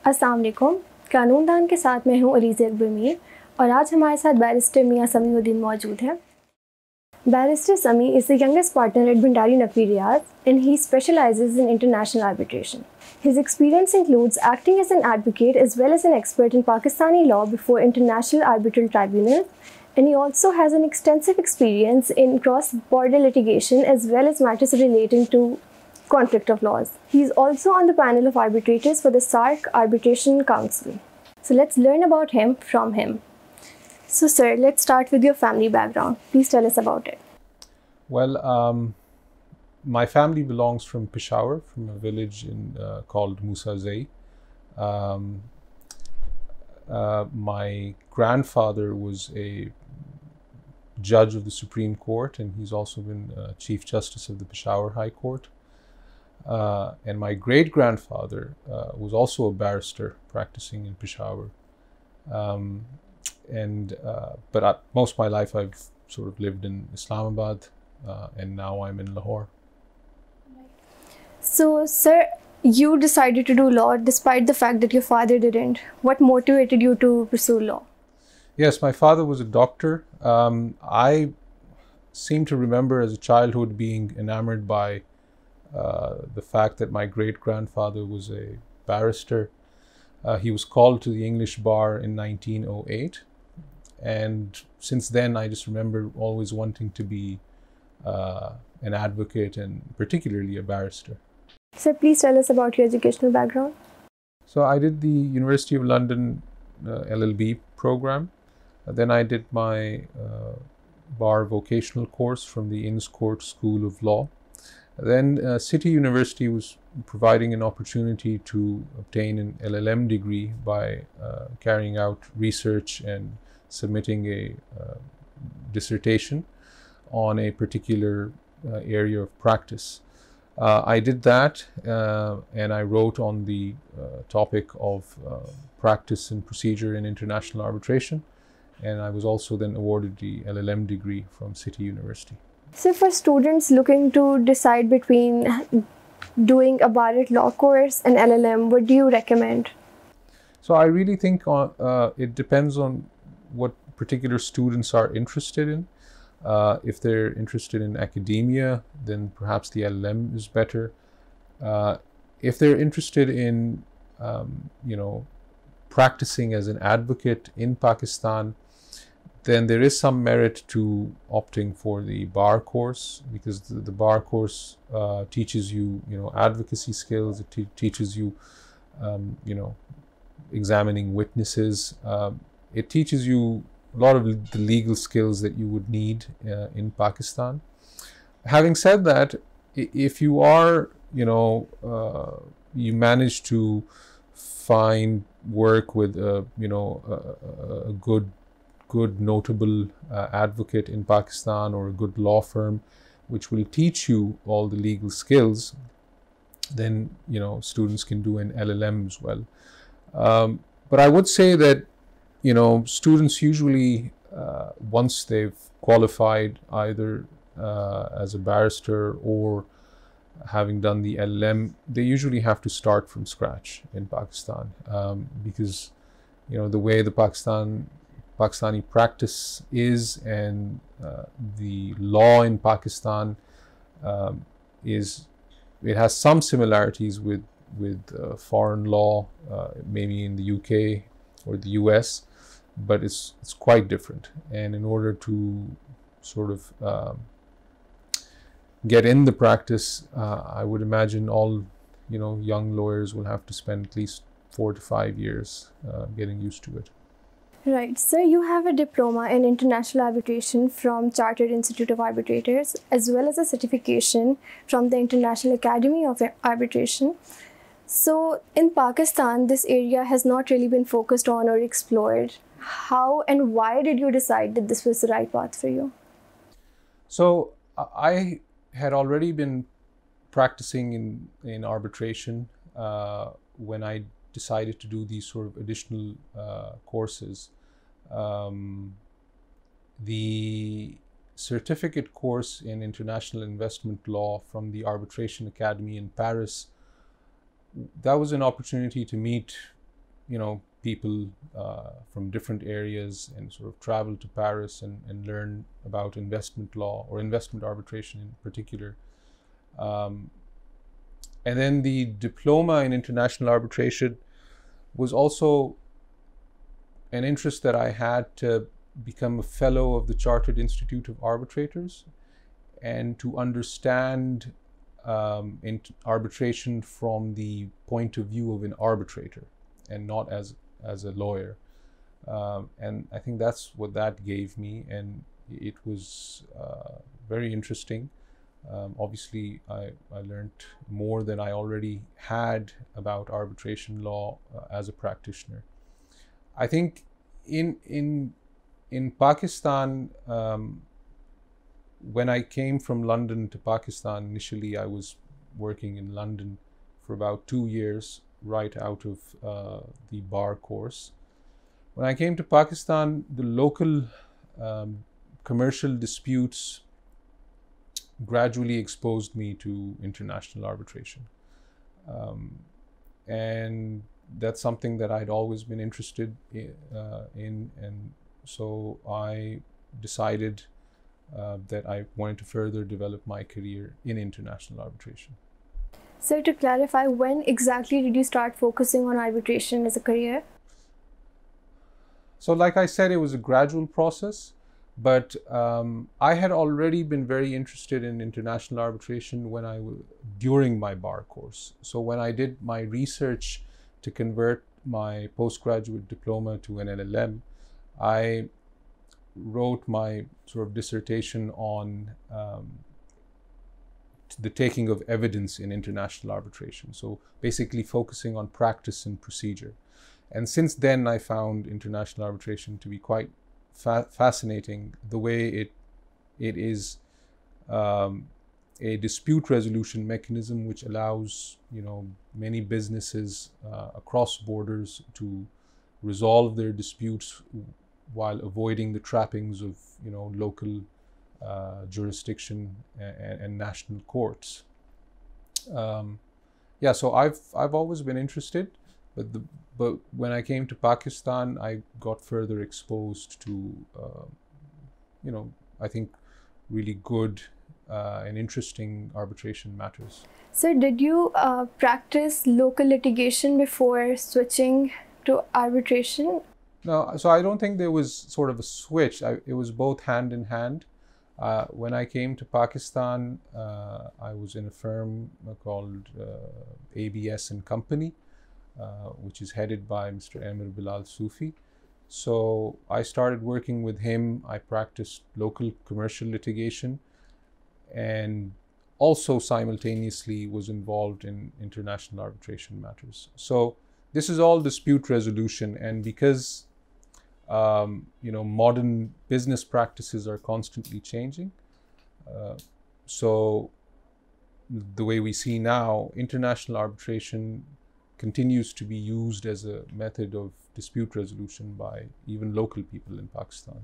अस्सलाम वालेकुम। कानूनदान के साथ मैं हूँ अलीज़ अकबर मीर और आज हमारे साथ बैरिस्टर मियां समी उद्दीन मौजूद हैं। Barrister Sami is the youngest partner at Bhandari Naqvi Riaz and he specialises in international arbitration. His experience includes acting as an advocate as well as an expert in Pakistani law before international arbitral tribunals, and he also has an extensive experience in cross-border litigation as well as matters relating to conflict of laws. He is also on the panel of arbitrators for the SAARC Arbitration Council. So let's learn about him from him. So sir, let's start with your family background. Please tell us about it. Well, my family belongs from Peshawar, from a village called Musa Zai. My grandfather was a judge of the Supreme Court, and he's also been Chief Justice of the Peshawar High Court. And my great-grandfather was also a barrister practicing in Peshawar. But most of my life I've sort of lived in Islamabad, and now I'm in Lahore. So, sir, you decided to do law despite the fact that your father didn't. What motivated you to pursue law? Yes, my father was a doctor. I seem to remember as a childhood being enamored by the fact that my great-grandfather was a barrister. He was called to the English bar in 1908. And since then, I just remember always wanting to be an advocate and particularly a barrister. Sir, please tell us about your educational background. So I did the University of London LLB program. Then I did my bar vocational course from the Inns Court School of Law. Then City University was providing an opportunity to obtain an LLM degree by carrying out research and submitting a dissertation on a particular area of practice. I did that and I wrote on the topic of practice and procedure in international arbitration, and I was also then awarded the LLM degree from City University. So for students looking to decide between doing a Barrett law course and LLM, what do you recommend? So I really think it depends on what particular students are interested in. If they're interested in academia, then perhaps the LLM is better. If they're interested in, practicing as an advocate in Pakistan, then there is some merit to opting for the bar course, because the bar course teaches you, advocacy skills. It teaches you, examining witnesses. It teaches you a lot of the legal skills that you would need in Pakistan. Having said that, if you are, you manage to find work with a good notable advocate in Pakistan, or a good law firm which will teach you all the legal skills, then students can do an LLM as well. But I would say that students usually once they've qualified either as a barrister or having done the LLM, they usually have to start from scratch in Pakistan, because the way the Pakistani practice is, and the law in Pakistan it has some similarities with foreign law, maybe in the UK or the US, but it's quite different. And in order to sort of get in the practice, I would imagine all young lawyers will have to spend at least 4 to 5 years getting used to it. Right. Sir, you have a diploma in international arbitration from Chartered Institute of Arbitrators, as well as a certification from the International Academy of Arbitration. So in Pakistan, this area has not really been focused on or explored. How and why did you decide that this was the right path for you? So I had already been practicing in arbitration when I decided to do these sort of additional courses. The certificate course in international investment law from the Arbitration Academy in Paris, that was an opportunity to meet people from different areas and sort of travel to Paris and learn about investment law or investment arbitration in particular. And then the diploma in international arbitration was also an interest that I had to become a fellow of the Chartered Institute of Arbitrators and to understand arbitration from the point of view of an arbitrator and not as a lawyer. And I think that's what that gave me, and it was very interesting. Obviously, I learned more than I already had about arbitration law as a practitioner. I think in Pakistan, when I came from London to Pakistan, initially I was working in London for about 2 years, right out of the bar course. When I came to Pakistan, the local commercial disputes gradually exposed me to international arbitration. And that's something that I'd always been interested in, and so I decided that I wanted to further develop my career in international arbitration. So to clarify, when exactly did you start focusing on arbitration as a career? So like I said, it was a gradual process, but I had already been very interested in international arbitration during my bar course. So when I did my research to convert my postgraduate diploma to an LLM, I wrote my sort of dissertation on the taking of evidence in international arbitration. So basically focusing on practice and procedure. And since then, I found international arbitration to be quite fascinating, the way it is a dispute resolution mechanism which allows many businesses across borders to resolve their disputes while avoiding the trappings of local jurisdiction and national courts. Yeah, so I've always been interested, but when I came to Pakistan, I got further exposed to I think really good and interesting arbitration matters. So did you practice local litigation before switching to arbitration? No, so I don't think there was sort of a switch. It was both hand in hand. When I came to Pakistan, I was in a firm called ABS and Company, which is headed by Mr. Amir Bilal Sufi. So I started working with him. I practiced local commercial litigation and also simultaneously was involved in international arbitration matters. So this is all dispute resolution, and because modern business practices are constantly changing, so the way we see now, international arbitration continues to be used as a method of dispute resolution by even local people in Pakistan.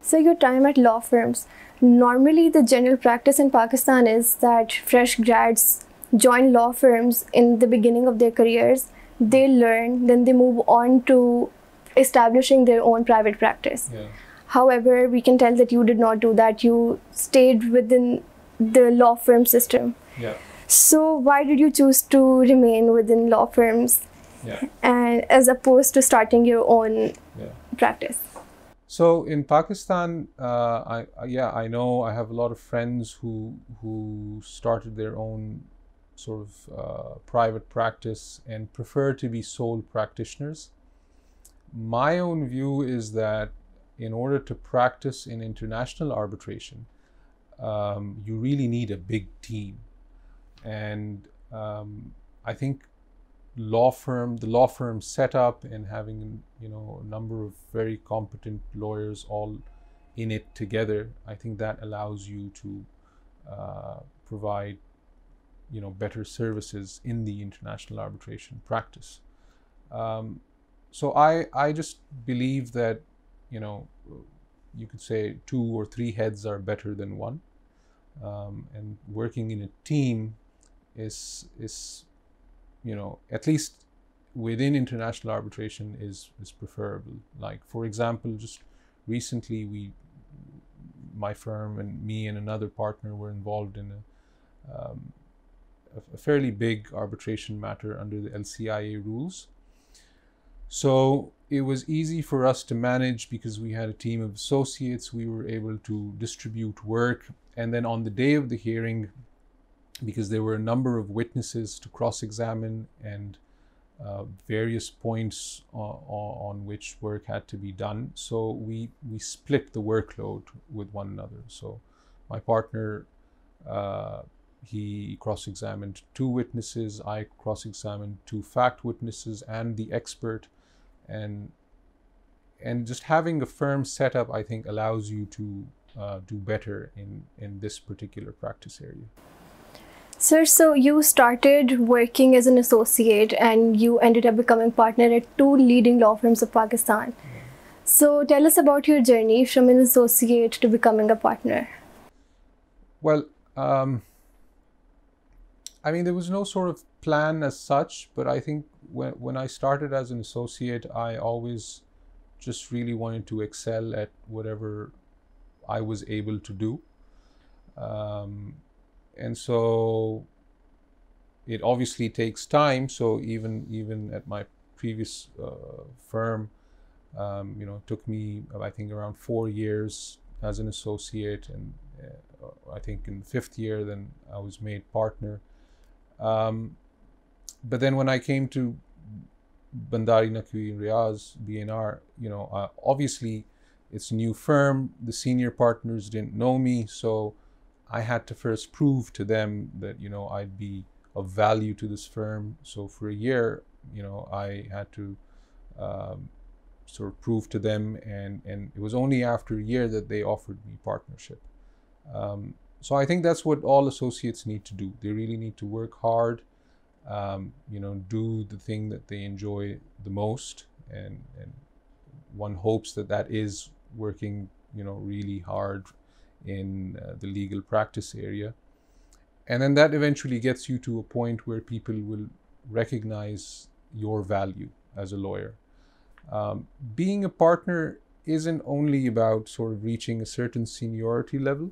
So your time at law firms, normally the general practice in Pakistan is that fresh grads join law firms in the beginning of their careers. They learn, then they move on to establishing their own private practice. Yeah. However, we can tell that you did not do that. You stayed within the law firm system. Yeah. So why did you choose to remain within law firms, and as opposed to starting your own practice? So in Pakistan, I know I have a lot of friends who started their own sort of private practice and prefer to be sole practitioners. My own view is that in order to practice in international arbitration, you really need a big team. And I think the law firm setup and having a number of very competent lawyers all in it together, I think that allows you to provide better services in the international arbitration practice. So I just believe that you could say 2 or 3 heads are better than one, and working in a team is at least within international arbitration is preferable. Like, for example, just recently my firm and me and another partner were involved in a fairly big arbitration matter under the LCIA rules. So it was easy for us to manage because we had a team of associates. We were able to distribute work. And then on the day of the hearing, because there were a number of witnesses to cross-examine and various points on which work had to be done, so we split the workload with one another. So my partner, he cross-examined 2 witnesses, I cross-examined 2 fact witnesses and the expert. And just having a firm setup, I think, allows you to do better in this particular practice area. Sir, so you started working as an associate and you ended up becoming partner at 2 leading law firms of Pakistan. Yeah. So tell us about your journey from an associate to becoming a partner. Well, I mean, there was no sort of plan as such, but I think when I started as an associate, I always just really wanted to excel at whatever I was able to do. And so it obviously takes time. So even at my previous firm, it took me, I think, around 4 years as an associate, and I think in the 5th year, then I was made partner. But then when I came to Bhandari Naqvi Riaz, BNR, obviously it's a new firm. The senior partners didn't know me, so I had to first prove to them that, I'd be of value to this firm. So for a year, I had to sort of prove to them, and it was only after a year that they offered me partnership. So I think that's what all associates need to do. They really need to work hard, do the thing that they enjoy the most, and one hopes that is working, really hard in the legal practice area. And then that eventually gets you to a point where people will recognize your value as a lawyer. Being a partner isn't only about sort of reaching a certain seniority level,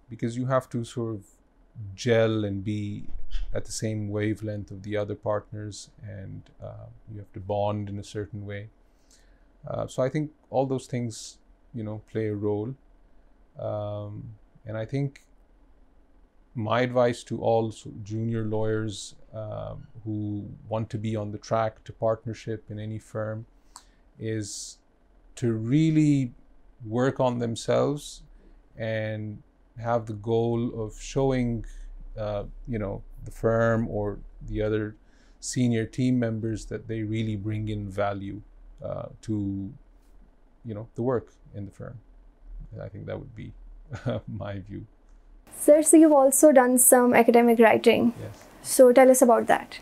because you have to sort of gel and be at the same wavelength of the other partners, and you have to bond in a certain way. So I think all those things, play a role. And I think my advice to all junior lawyers who want to be on the track to partnership in any firm is to really work on themselves and have the goal of showing, the firm or the other senior team members that they really bring in value to, the work in the firm. I think that would be my view. Sir, so you've also done some academic writing. Yes. So tell us about that.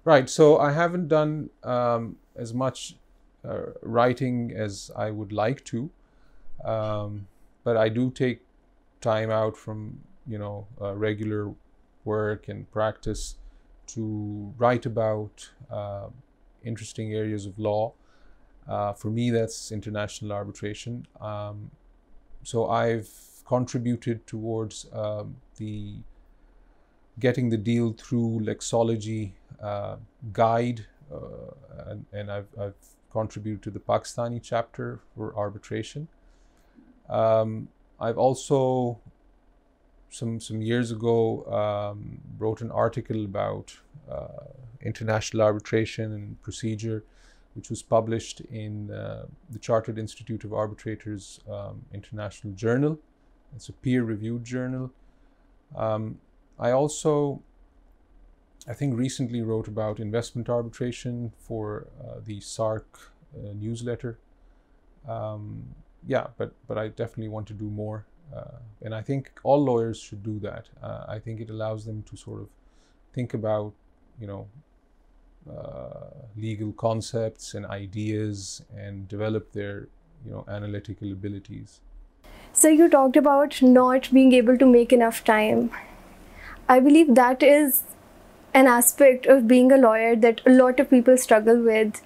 Right. So I haven't done as much writing as I would like to, but I do take time out from regular work and practice to write about interesting areas of law. For me, that's international arbitration. So I've contributed towards the getting the deal through Lexology guide, and I've contributed to the Pakistani chapter for arbitration. I've also some years ago wrote an article about international arbitration and procedure, which was published in the Chartered Institute of Arbitrators International Journal. It's a peer-reviewed journal. I also, I think, recently wrote about investment arbitration for the SAARC newsletter. Yeah, but I definitely want to do more. And I think all lawyers should do that. I think it allows them to sort of think about, legal concepts and ideas and develop their, analytical abilities. So you talked about not being able to make enough time. I believe that is an aspect of being a lawyer that a lot of people struggle with,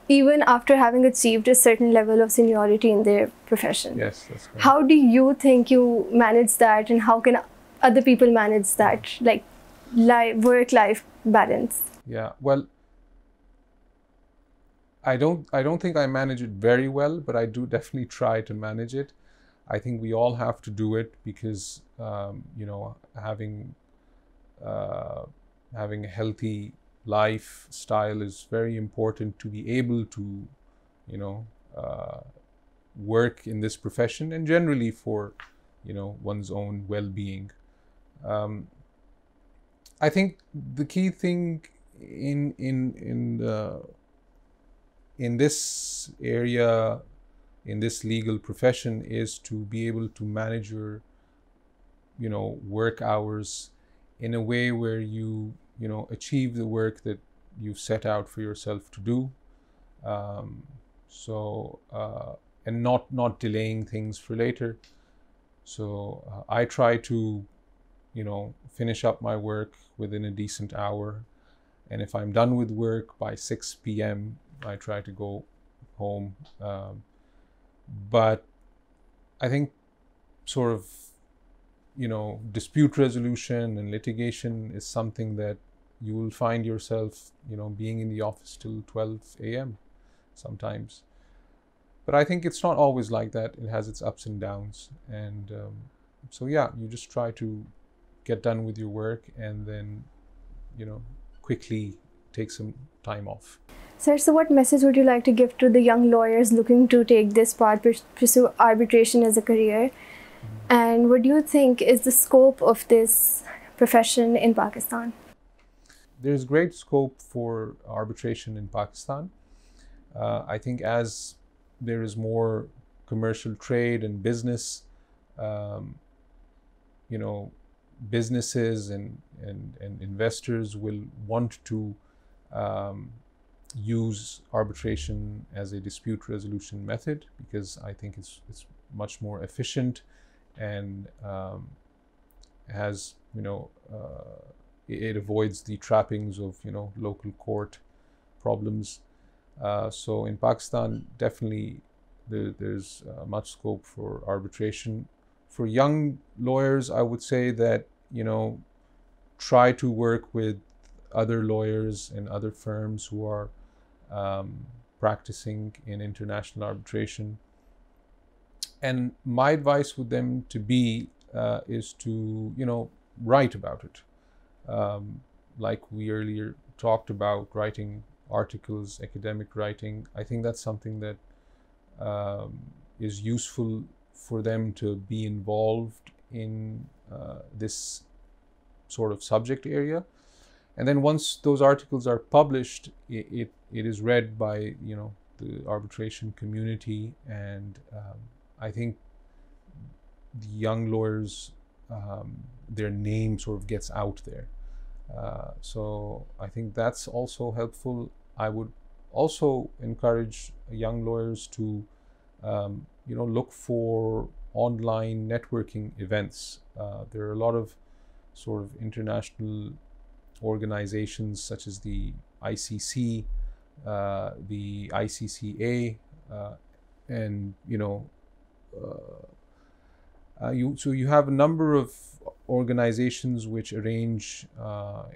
even after having achieved a certain level of seniority in their profession. Yes, that's correct. How do you think you manage that, and how can other people manage that, like work-life balance? Yeah, well, I don't think I manage it very well, but I do definitely try to manage it. I think we all have to do it because you know, having a healthy lifestyle is very important to be able to, you know, work in this profession, and generally for, you know, one's own well-being. I think the key thing in this area, in this legal profession, is to be able to manage your, you know, work hours in a way where you know, achieve the work that you've set out for yourself to do. And not delaying things for later. So I try to, you know, finish up my work within a decent hour. And if I'm done with work by 6 p.m., I try to go home. But I think sort of, you know, dispute resolution and litigation is something that you will find yourself, you know, being in the office till 12 a.m. sometimes. But I think it's not always like that. It has its ups and downs. And so, yeah, you just try to get done with your work and then, you know, quickly take some time off. Sir, so what message would you like to give to the young lawyers looking to take this path, pursue arbitration as a career? And what do you think is the scope of this profession in Pakistan? There's great scope for arbitration in Pakistan. I think as there is more commercial trade and business, you know, businesses and investors will want to use arbitration as a dispute resolution method, because I think it's much more efficient and has, you know, it avoids the trappings of, you know, local court problems. So in Pakistan, definitely there's much scope for arbitration. For young lawyers, I would say that, you know, try to work with other lawyers and other firms who are practicing in international arbitration. And my advice with them to be is to, you know, write about it. Like we earlier talked about, writing articles, academic writing. I think that's something that is useful for them to be involved in this sort of subject area. And then once those articles are published, it is read by, you know, the arbitration community, and I think the young lawyers, their name sort of gets out there. So I think that's also helpful. I would also encourage young lawyers to, you know, look for online networking events. There are a lot of sort of international organizations such as the ICC, the ICCA, and, you know, so you have a number of organizations which arrange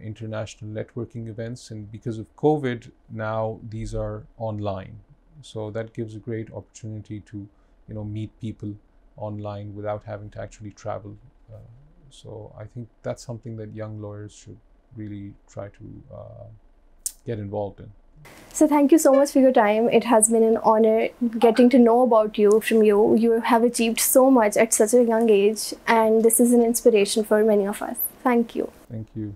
international networking events, and because of COVID now these are online, so that gives a great opportunity to, you know, meet people online without having to actually travel. So I think that's something that young lawyers should really try to get involved in. So thank you so much for your time. It has been an honor getting to know about you from you. You have achieved so much at such a young age, and this is an inspiration for many of us. Thank you. Thank you.